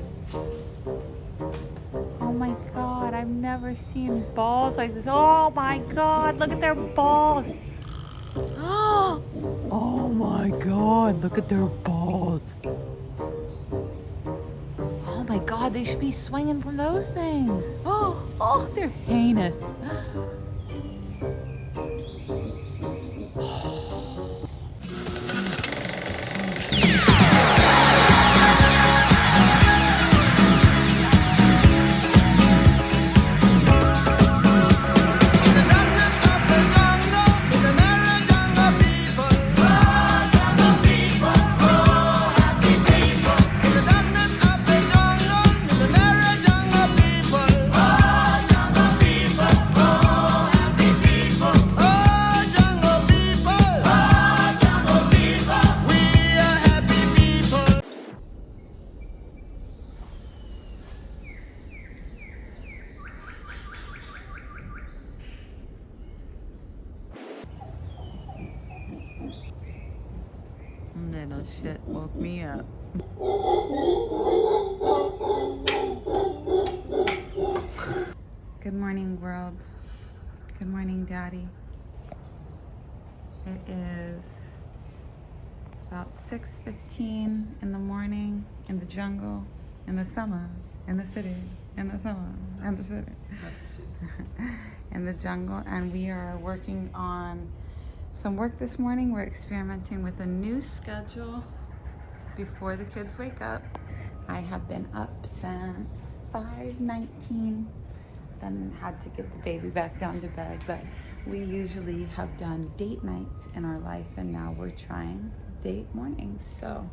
god. Oh my god, I've never seen balls like this. Oh my god, look at their balls. Oh my god, look at their balls. Oh my god, they should be swinging from those things. Oh, they're heinous. Little shit woke me up. Good morning, world. Good morning, Daddy. It is about 6:15 in the morning in the jungle, in the summer, in the city, in the summer, in the city, in the jungle, and we are working on some work this morning. We're experimenting with a new schedule before the kids wake up. I have been up since 5:19, then had to get the baby back down to bed, but we usually have done date nights in our life, and now we're trying date mornings. So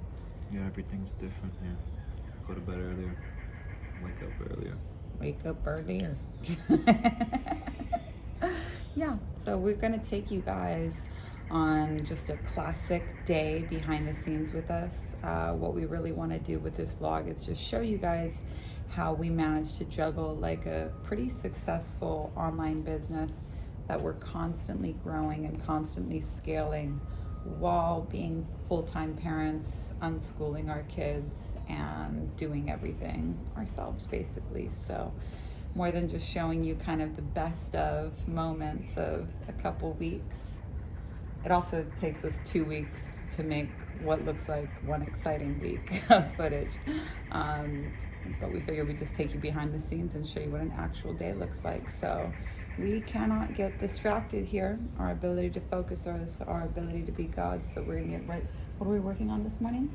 yeah, everything's different here. Go to bed earlier, wake up earlier. Wake up earlier. Yeah, so we're gonna take you guys on just a classic day behind the scenes with us. What we really want to do with this vlog is just show you guys how we managed to juggle like a pretty successful online business that we're constantly growing and constantly scaling while being full-time parents, unschooling our kids, and doing everything ourselves basically. So more than just showing you kind of the best of moments of a couple weeks, it also takes us 2 weeks to make what looks like one exciting week of footage. But we figured we'd just take you behind the scenes and show you what an actual day looks like. So we cannot get distracted here. Our ability to focus is our ability to be God. So we're gonna get right. What are we working on this morning?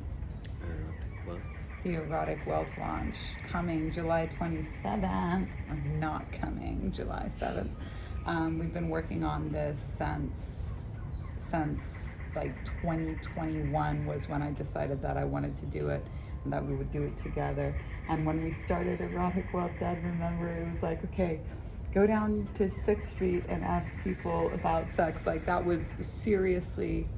The erotic wealth launch, coming July 27th, or not coming July 7th. We've been working on this since like 2021 was when I decided that I wanted to do it and that we would do it together. And when we started Erotic Wealth, Dad, remember, it was like, okay, go down to 6th Street and ask people about sex. Like, that was seriously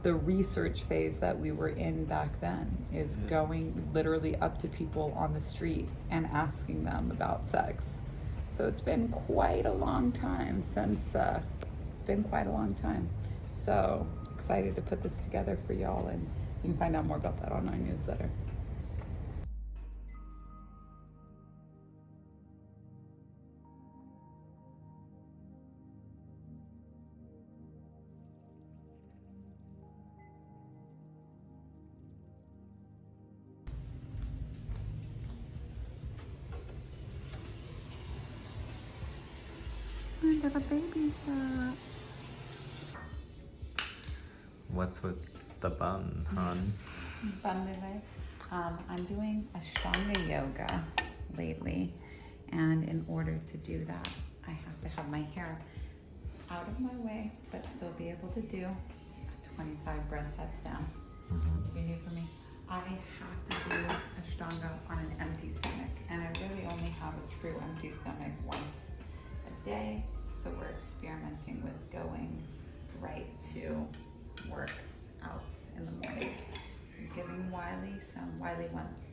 the research phase that we were in back then, is going literally up to people on the street and asking them about sex. So it's been quite a long time So excited to put this together for y'all, and you can find out more about that on our newsletter. I got a baby shot. What's with the bun, hon? I'm doing Ashtanga yoga lately, and in order to do that, I have to have my hair out of my way, but still be able to do 25 breath heads down. You're new for me. I have to do Ashtanga on an empty stomach, and I really only have a true empty stomach once a day, so we're experimenting with going right to workouts in the morning. So I'm giving Wiley wants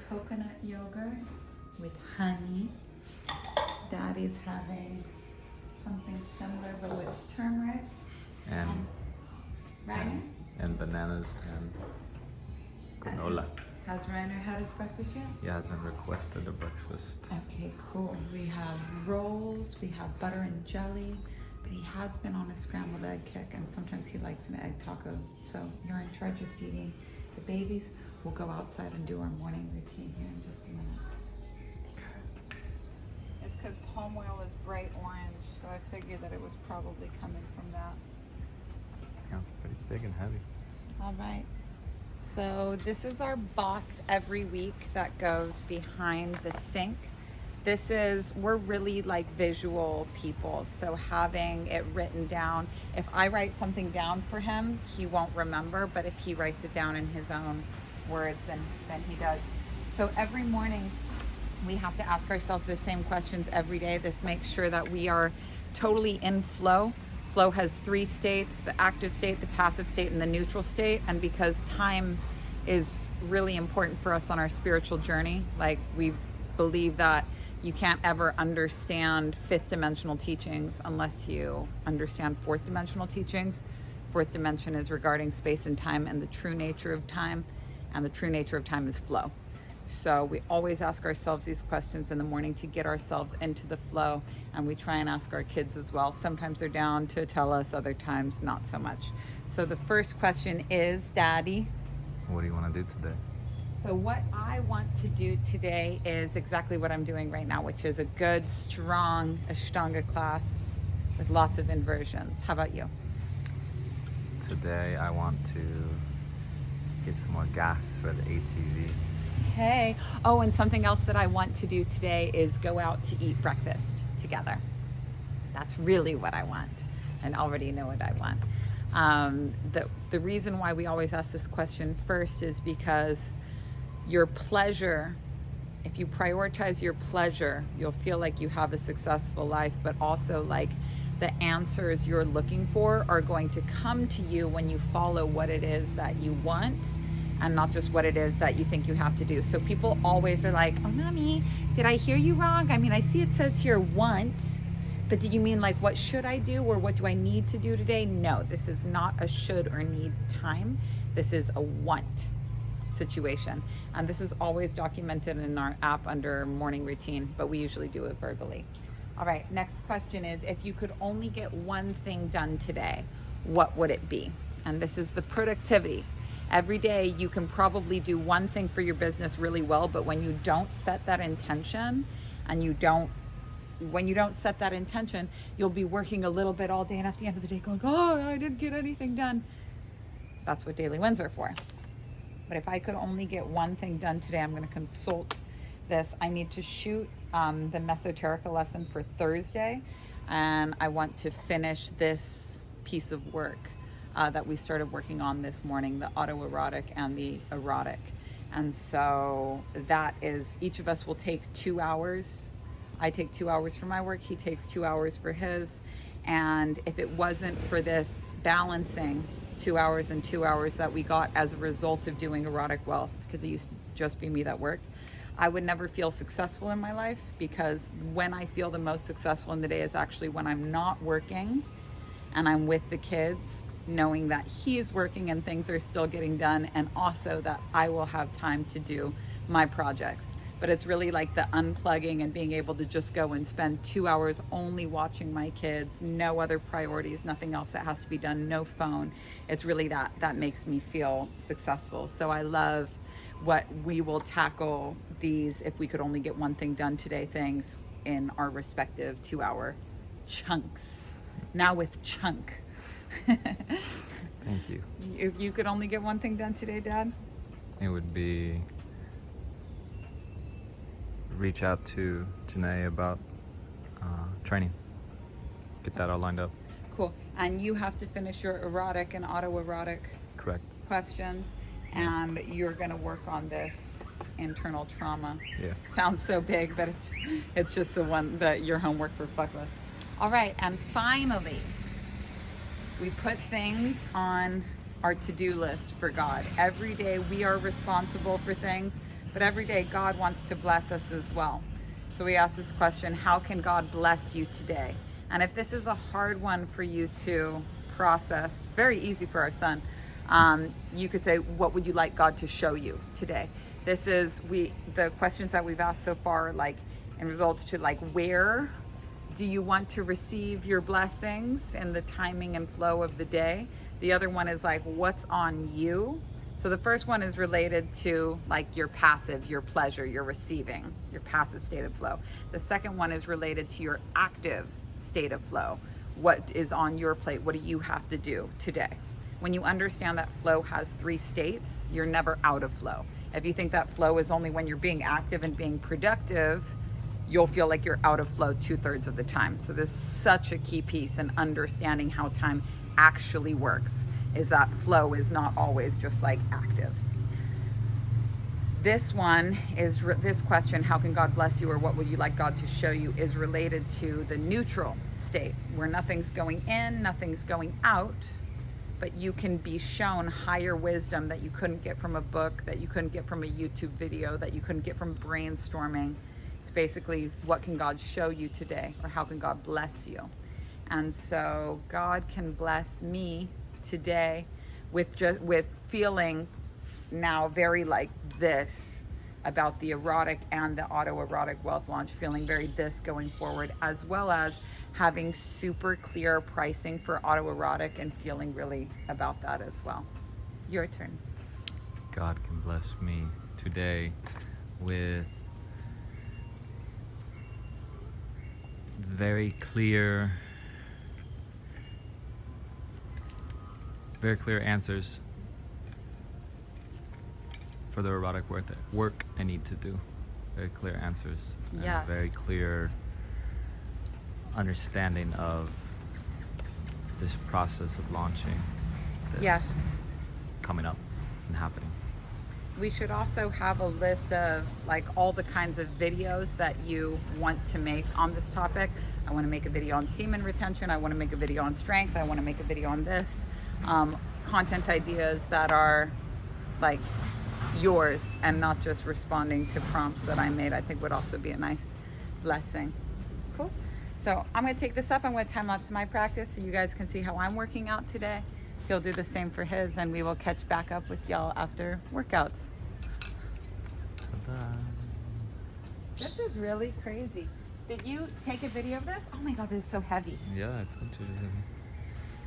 coconut yogurt with honey. Daddy's having something similar but with turmeric and bananas and granola. Has Reiner had his breakfast yet? He hasn't requested a breakfast. Okay, cool. We have rolls, we have butter and jelly, but he has been on a scrambled egg kick, and sometimes he likes an egg taco. So you're in charge of feeding the babies. We'll go outside and do our morning routine here in just a minute. It's because palm oil is bright orange, so I figured that it was probably coming from that. Yeah, it's pretty big and heavy. All right. So this is our boss every week that goes behind the sink. We're really like visual people. So having it written down, if I write something down for him, he won't remember, but if he writes it down in his own words, then he does. So every morning we have to ask ourselves the same questions every day. This makes sure that we are totally in flow. Flow has 3 states: the active state, the passive state, and the neutral state. And because time is really important for us on our spiritual journey, like we believe that you can't ever understand 5th dimensional teachings unless you understand 4th dimensional teachings. 4th dimension is regarding space and time and the true nature of time, and the true nature of time is flow. So we always ask ourselves these questions in the morning to get ourselves into the flow, and we try and ask our kids as well. Sometimes they're down to tell us, other times not so much. So the first question is, Daddy, What do you want to do today? so what I want to do today is exactly what I'm doing right now, which is a good, strong Ashtanga class with lots of inversions. How about you? Today I want to get some more gas for the ATV. Hey. Oh, and something else that I want to do today is go out to eat breakfast together. That's really what I want, and already know what I want. The reason why we always ask this question first is because your pleasure, if you prioritize your pleasure, you'll feel like you have a successful life, but also like the answers you're looking for are going to come to you when you follow what it is that you want, and not just what it is that you think you have to do. So people always are like, oh, Mommy, did I hear you wrong? I mean, I see it says here want, but did you mean like what should I do, or what do I need to do today? No, this is not a should or need time. This is a want situation. And this is always documented in our app under morning routine, but we usually do it verbally. All right, next question is, if you could only get one thing done today, what would it be? And this is the productivity. Every day you can probably do one thing for your business really well, but when you don't set that intention, and when you don't set that intention, you'll be working a little bit all day, and at the end of the day going, oh, I didn't get anything done. That's what daily wins are for. But if I could only get one thing done today, I'm going to consult this. I need to shoot the Mesoterica lesson for Thursday, and I want to finish this piece of work that we started working on this morning, the autoerotic and the erotic. And so that is, each of us will take 2 hours. I take 2 hours for my work, he takes 2 hours for his. And if it wasn't for this balancing 2 hours and 2 hours that we got as a result of doing erotic well, because it used to just be me that worked, I would never feel successful in my life, because when I feel the most successful in the day is actually when I'm not working and I'm with the kids, knowing that he's working and things are still getting done, and also that I will have time to do my projects. But it's really like the unplugging and being able to just go and spend 2 hours only watching my kids, no other priorities, nothing else that has to be done, no phone. It's really that makes me feel successful. So I love what we will tackle these if we could only get one thing done today things in our respective 2 hour chunks. Now with chunk. Thank you. If you could only get one thing done today, Dad? It would be reach out to Janae about training. Get that all lined up. Cool. And you have to finish your erotic and autoerotic Correct. questions, and you're going to work on this internal trauma. Yeah. Sounds so big, but it's just the one that your homework for Fuckless. All right, and finally, we put things on our to-do list for God. Every day we are responsible for things, but every day God wants to bless us as well. So we ask this question, how can God bless you today? And if this is a hard one for you to process, it's very easy for our son. You could say, what would you like God to show you today? This is the questions that we've asked so far, like in results to like, where do you want to receive your blessings and the timing and flow of the day? The other one is like, what's on you? So the first one is related to like your passive, your pleasure, your receiving, your passive state of flow. The second one is related to your active state of flow. What is on your plate? What do you have to do today? When you understand that flow has 3 states, you're never out of flow. If you think that flow is only when you're being active and being productive, you'll feel like you're out of flow 2/3 of the time. So this is such a key piece in understanding how time actually works, is that flow is not always just like active. This one is, this question, how can God bless you, or what would you like God to show you, is related to the neutral state, where nothing's going in, nothing's going out, but you can be shown higher wisdom that you couldn't get from a book, that you couldn't get from a YouTube video, that you couldn't get from brainstorming. It's basically, what can God show you today, or how can God bless you? And so God can bless me today with feeling now very like this about the erotic and the autoerotic wealth launch, feeling very this going forward, as well as having super clear pricing for autoerotic and feeling really about that as well. Your turn. God can bless me today with very clear answers for the erotic work I need to do. Very clear answers. And Yes. very clear understanding of this process of launching that's Yes. coming up and happening. We should also have a list of like all the kinds of videos that you want to make on this topic. I want to make a video on semen retention. I want to make a video on strength. I want to make a video on this. Content ideas that are like yours and not just responding to prompts that I made, I think would also be a nice blessing. Cool. So I'm going to take this up. I'm going to time lapse my practice so you guys can see how I'm working out today. He'll do the same for his, and we will catch back up with y'all after workouts. Ta-da. This is really crazy. Did you take a video of this? Oh my God, this is so heavy. Yeah, I told you.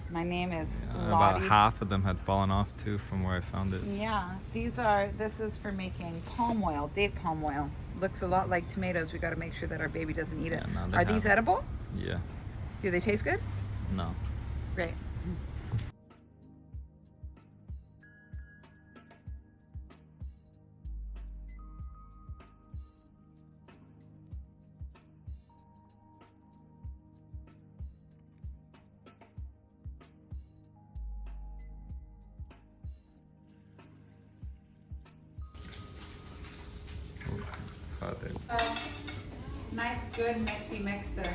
My name is About Lottie. half of them had fallen off too from where I found it. Yeah, this is for making palm oil, date palm oil. Looks a lot like tomatoes. We got to make sure that our baby doesn't eat it. Yeah, no, they Are these have. edible? Yeah. Do they taste good? No. Great. It's hot there. Nice, good mixy mix there.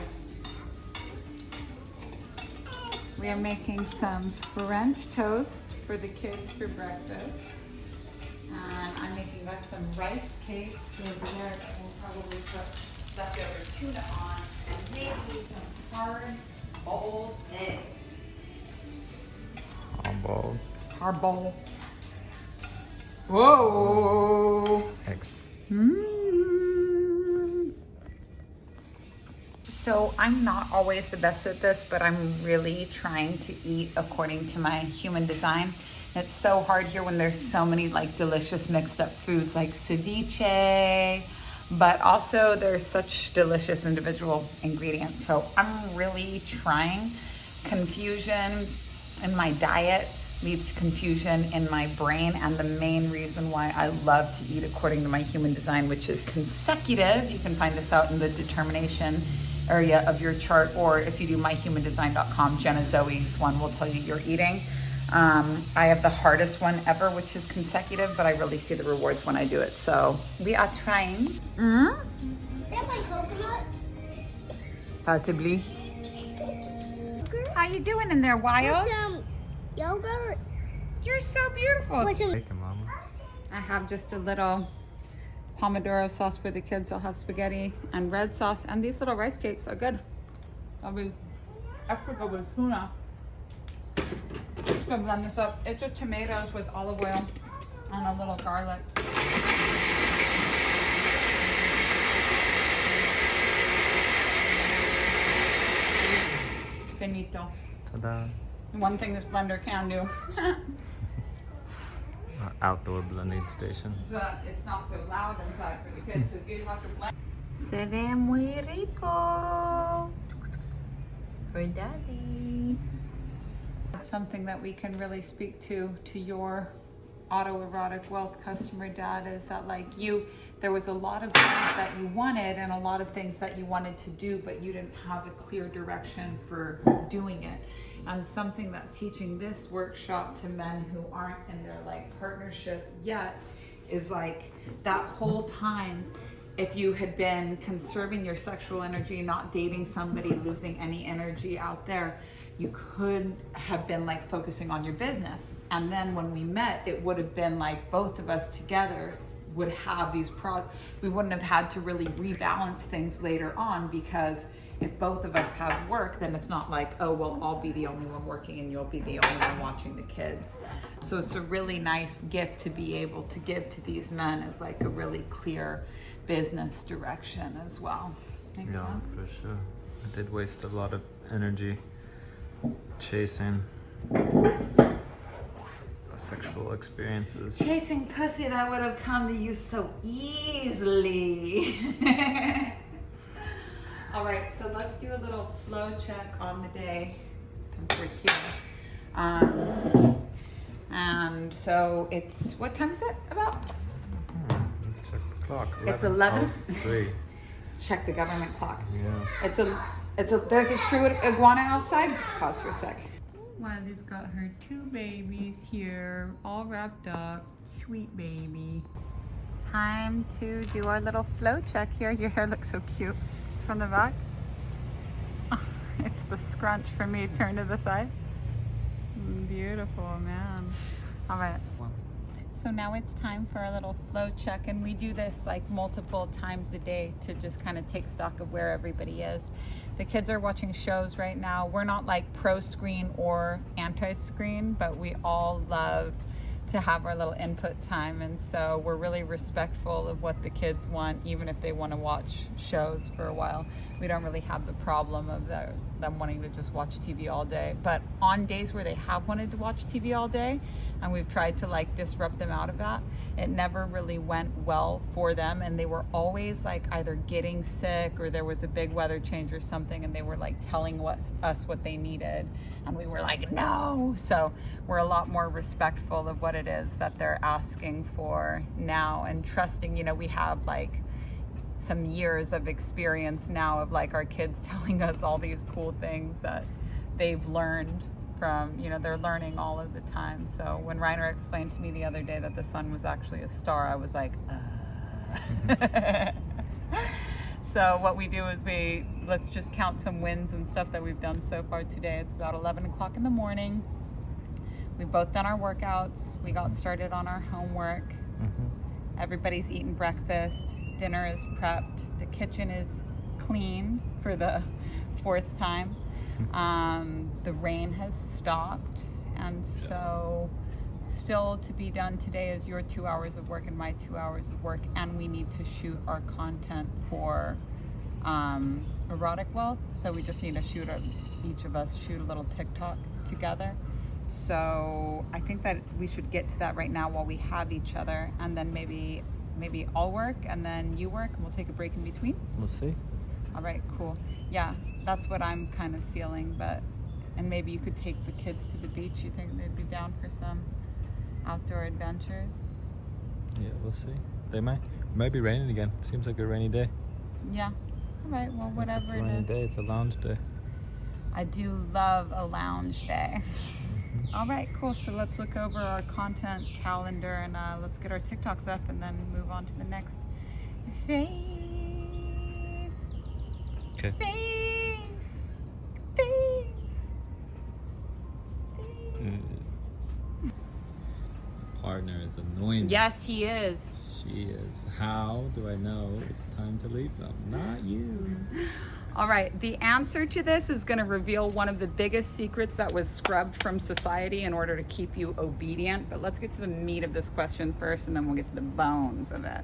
We are making some French toast for the kids for breakfast. And I'm making us some rice cakes over there that we'll probably put leftover tuna on. And maybe some hard-boiled eggs. Humble. Hard-boiled. Whoa! Eggs. So I'm not always the best at this, but I'm really trying to eat according to my human design. It's so hard here when there's so many like delicious mixed up foods like ceviche, but also there's such delicious individual ingredients. So I'm really trying. Confusion in my diet leads to confusion in my brain, and the main reason why I love to eat according to my human design, which is consecutive. You can find this out in the determination area of your chart, or if you do myhumandesign.com, Jenna Zoe's one will tell you your eating. I have the hardest one ever, which is consecutive, but I really see the rewards when I do it. So we are trying. Is that my coconut? Possibly. How you doing in there, Wild? Yogurt. You're so beautiful. What's in Bacon, mama. I have just a little pomodoro sauce for the kids. I'll have spaghetti and red sauce, and these little rice cakes are good. I'll be extra good with tuna. Just gonna blend this up. It's just tomatoes with olive oil and a little garlic. bonito. Ta-da. One thing this blender can do. Our outdoor blending station. It's not so loud inside for the kids because you have to blend. Se ve muy rico for daddy. That's something that we can really speak to your autoerotic wealth customer, Dad, is that like there was a lot of things that you wanted and a lot of things that you wanted to do, but you didn't have a clear direction for doing it. And something that teaching this workshop to men who aren't in their like partnership yet is like that whole time, if you had been conserving your sexual energy, not dating somebody, losing any energy out there, you could have been like focusing on your business. And then when we met, it would have been like both of us together would have these we wouldn't have had to really rebalance things later on, because if both of us have work, then it's not like, oh, well, I'll be the only one working and you'll be the only one watching the kids. So it's a really nice gift to be able to give to these men. It's like a really clear business direction as well. Make Yeah, sense? for sure. I did waste a lot of energy chasing sexual experiences. Chasing pussy that would have come to you so easily. All right, so let's do a little flow check on the day since we're here. And so it's, what time is it about? Let's check the clock. It's 11. Oh, 3. Let's check the government clock. Yeah. There's a true iguana outside. Pause for a sec. Wiley's got her 2 babies here, all wrapped up. Sweet baby. Time to do our little flow check here. Your hair looks so cute. From the back. It's the scrunch for me. Turn to the side. Beautiful, man. All right. So now it's time for a little flow check, and we do this like multiple times a day to just kind of take stock of where everybody is. The kids are watching shows right now. We're not like pro screen or anti screen, but we all love to have our little input time, and so we're really respectful of what the kids want, even if they want to watch shows for a while. We don't really have the problem of them wanting to just watch TV all day. But on days where they have wanted to watch TV all day, and we've tried to like disrupt them out of that, it never really went well for them, and they were always like either getting sick or there was a big weather change or something, and they were like telling us what they needed, and we were like, no. So we're a lot more respectful of what it is that they're asking for now, and trusting, we have like some years of experience now of like our kids telling us all these cool things that they've learned from, they're learning all of the time. So when Reiner explained to me the other day that the sun was actually a star, I was like, So what we do is let's just count some wins and stuff that we've done so far today. It's about 11 o'clock in the morning. We've both done our workouts. We got started on our homework. Everybody's eaten breakfast. Dinner is prepped. The kitchen is clean for the 4th time. The rain has stopped. And so still to be done today is your 2 hours of work and my 2 hours of work. And we need to shoot our content for erotic wealth. So we just need to each of us shoot a little TikTok together. So I think that we should get to that right now while we have each other, and then maybe I'll work and then you work and we'll take a break in between. We'll see. All right, cool. Yeah, that's what I'm kind of feeling, and maybe you could take the kids to the beach. You think they'd be down for some outdoor adventures? Yeah, we'll see. They might be raining again. Seems like a rainy day. Yeah. All right, well, whatever it's a rainy day, it's a lounge day. I do love a lounge day. All right, cool. So let's look over our content calendar and let's get our TikToks up and then move on to the next phase. Okay. Phase. Partner is annoying. Yes, he is. She is. How do I know it's time to leave them? Not you. All right, the answer to this is going to reveal one of the biggest secrets that was scrubbed from society in order to keep you obedient. But let's get to the meat of this question first, and then we'll get to the bones of it.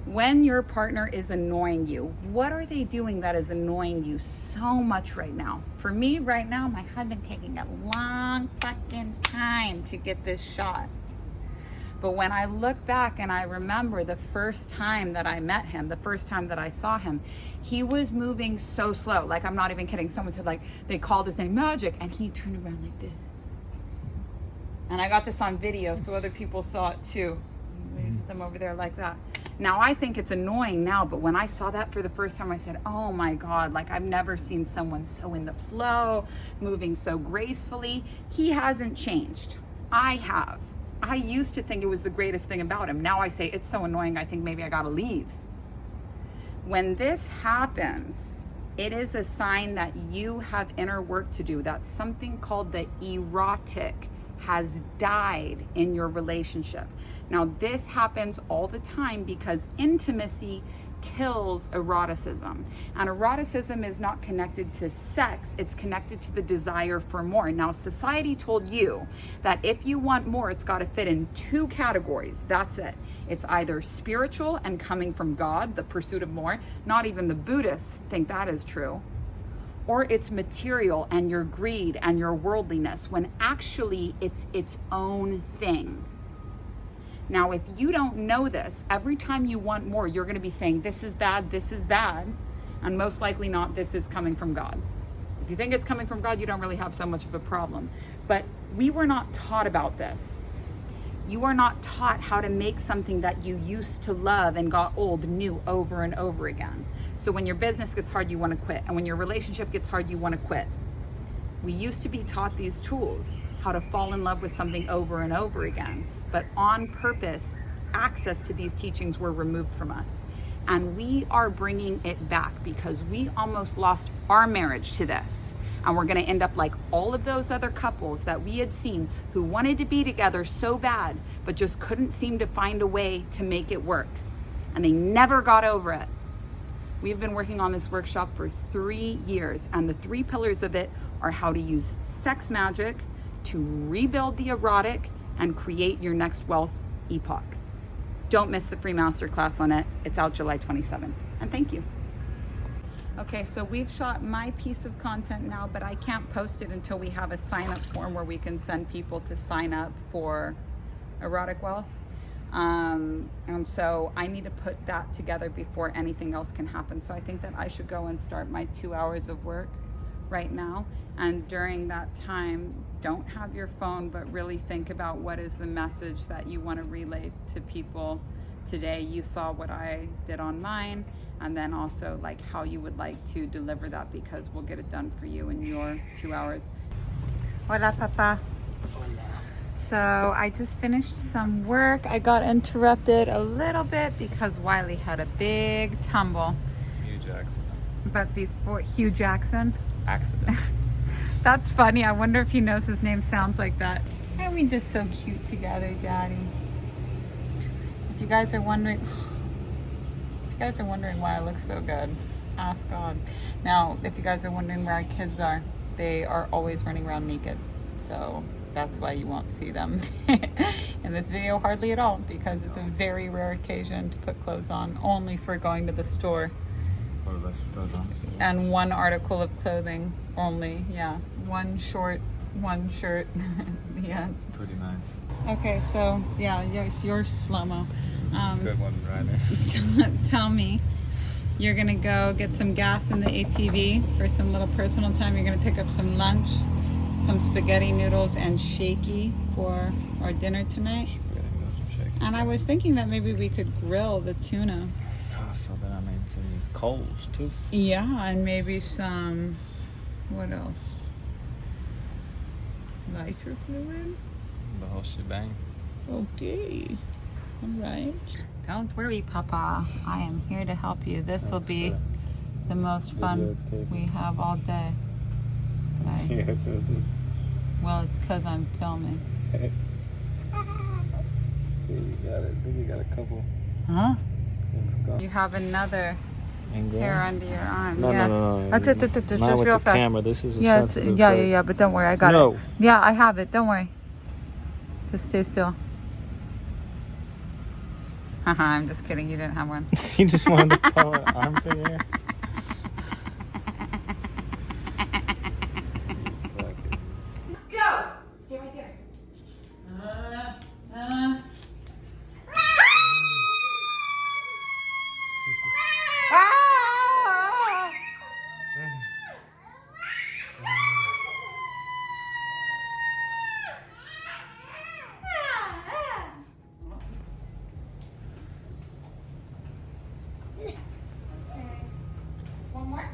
When your partner is annoying you, what are they doing that is annoying you so much right now? For me right now, my husband taking a long fucking time to get this shot. But when I look back and I remember the first time that I met him, the first time that I saw him, he was moving so slow. Like, I'm not even kidding. Someone said, like, they called his name Magic, and he turned around like this. And I got this on video so other people saw it too. There's them over there like that. Now, I think it's annoying now, but when I saw that for the first time, I said, oh my God, like, I've never seen someone so in the flow, moving so gracefully. He hasn't changed. I have. I used to think it was the greatest thing about him. Now I say it's so annoying, I think maybe I gotta leave. When this happens, it is a sign that you have inner work to do. That's something called the erotic has died in your relationship. Now, this happens all the time because intimacy kills eroticism. And eroticism is not connected to sex, it's connected to the desire for more. Now, society told you that if you want more, it's got to fit in 2 categories. That's it. It's either spiritual and coming from God, the pursuit of more. Not even the Buddhists think that is true. Or it's material and your greed and your worldliness, when actually it's its own thing. Now, if you don't know this, every time you want more, you're going to be saying, this is bad, and most likely not, this is coming from God. If you think it's coming from God, you don't really have so much of a problem. But we were not taught about this. You are not taught how to make something that you used to love and got old new over and over again. So when your business gets hard, you want to quit. And when your relationship gets hard, you want to quit. We used to be taught these tools, how to fall in love with something over and over again. But on purpose, access to these teachings were removed from us. And we are bringing it back because we almost lost our marriage to this. And we're going to end up like all of those other couples that we had seen who wanted to be together so bad, but just couldn't seem to find a way to make it work. And they never got over it. We've been working on this workshop for 3 years, and the 3 pillars of it are how to use sex magic to rebuild the erotic and create your next wealth epoch. Don't miss the free masterclass on it. It's out July 27th. And thank you. Okay, so we've shot my piece of content now, but I can't post it until we have a sign-up form where we can send people to sign up for Erotic Wealth. And so I need to put that together before anything else can happen. So I think that I should go and start my 2 hours of work right now. And during that time, don't have your phone, but really think about what is the message that you want to relay to people today. You saw what I did on mine, and then also like how you would like to deliver that, because we'll get it done for you in your 2 hours. Hola, Papa. Hola. So I just finished some work. I got interrupted a little bit because Wiley had a big tumble. Huge accident. But before, Hugh Jackson. Accident. That's funny. I wonder if he knows his name sounds like that. Aren't we just so cute together, Daddy? If you guys are wondering why I look so good, ask God. Now, if you guys are wondering where our kids are, they are always running around naked. So that's why you won't see them in this video hardly at all, because it's a very rare occasion to put clothes on, only for going to the store. And 1 article of clothing only, yeah. 1 short, 1 shirt. Yeah, It's pretty nice. okay, so yeah, your slow-mo. Good one, Ryder. Tell me, you're gonna go get some gas in the ATV for some little personal time. You're gonna pick up some lunch, some spaghetti noodles and shaky for our dinner tonight. And I was thinking that maybe we could grill the tuna. So then I made some coals too. Yeah, and maybe some, what else? Lighter fluid? The whole shebang. Okay. All right. Don't worry, Papa. I am here to help you. This will be the most fun we have all day. Okay. Well, it's because I'm filming. I think you got a couple. Huh? Let's go. You have another hair under your arm. No, yeah. no. Just Not real with the fast. camera. This is a Yeah, sensitive yeah, place. but don't worry, I got No. it. Yeah, I have it. Don't worry. Just stay still. Haha, I'm just kidding. You didn't have one. You just wanted to throw an armpit here? Fuck it. Go! Stay right there. One more.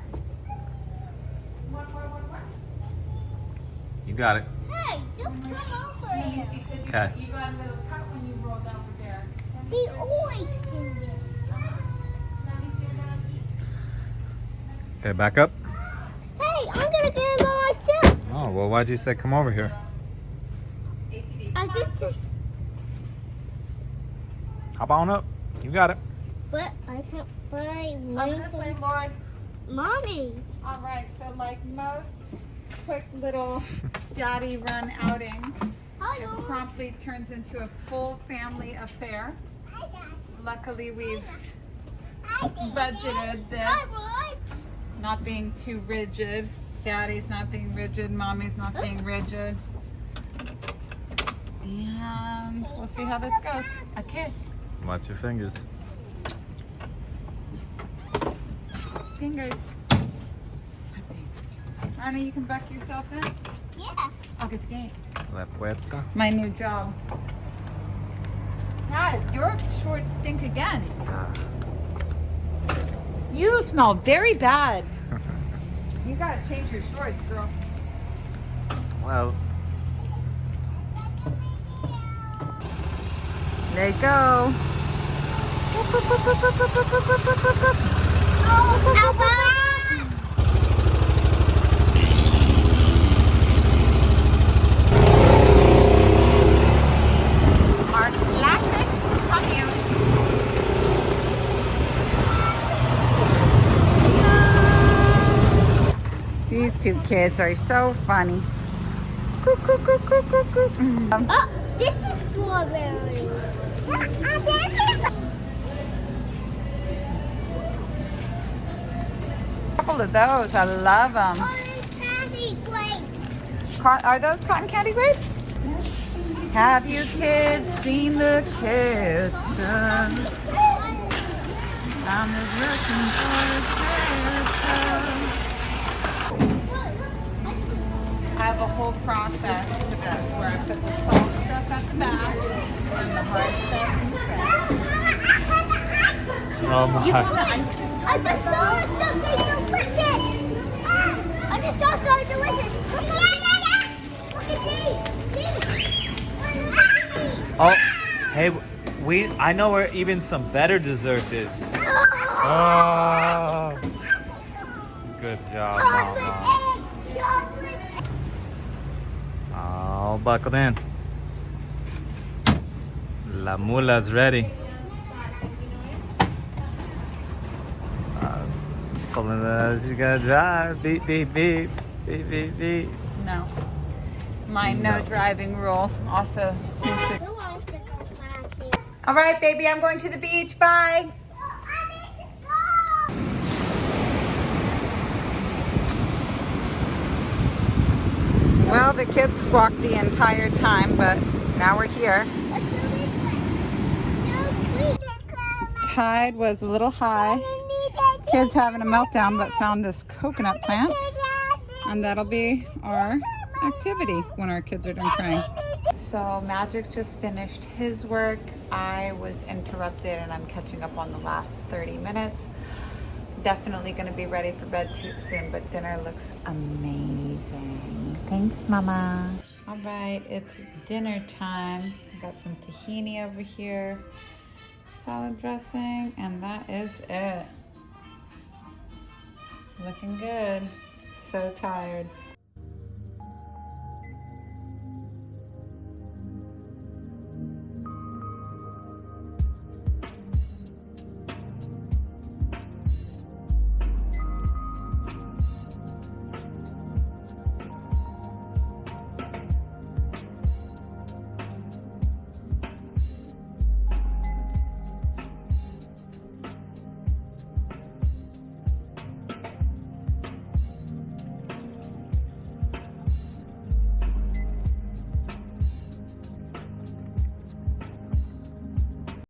You got it. Hey, just come over here. Okay. You got a little cut when you rolled over there. They always do this. Okay, back up. Hey, I'm gonna get it by myself. Oh, well, why'd you say come over here? I get to, Hop on up. You got it. but I can't find Up this way, Lord. Mommy. All right, so like most quick little daddy run outings, Hi, it Mom. promptly turns into a full family affair. Luckily, we've budgeted this, Hi, Roy. not being too rigid. Daddy's not being rigid, mommy's not being rigid. And we'll see how this goes. A kiss. Watch your fingers. Fingers. Anna, you can back yourself in? Yeah. I'll get the gate. La puerta. My new job. God, your shorts stink again. You smell very bad. You gotta change your shorts, girl. Well, There you go. Our classic commute. These two kids are so funny. Coo, coo, coo, coo, coo, coo. Oh, this is strawberry. Couple of those. I love them. Candy grapes. Are those cotton candy grapes? Have you kids seen the kitchen? I'm just looking for a kitchen. I have a whole process to this where I put the salt stuff at the back and the hard stuff in the front. oh my. I just saw something delicious. I just saw something delicious. Look at that. Look at these. Oh, hey, I know where even some better dessert is. Oh, good job, Chocolate Mama. egg. Chocolate egg. All buckled in. La mula's ready. Pulling as you gotta drive. Beep, beep, beep. Beep, beep, beep. No. My no driving rule also seems to. Who wants to go last here? All right, baby, I'm going to the beach. Bye. I need to go. Well, the kids squawked the entire time, but now we're here. Let's do this way. No, we can go. Tide was a little high. Kids having a meltdown, but found this coconut plant, and that'll be our activity when our kids are done crying. So Magic just finished his work. I was interrupted and I'm catching up on the last 30 minutes. Definitely going to be ready for bed too soon, but dinner looks amazing. Thanks, Mama. All right, it's dinner time. I got some tahini over here, salad dressing, and that is it. Looking good. So tired.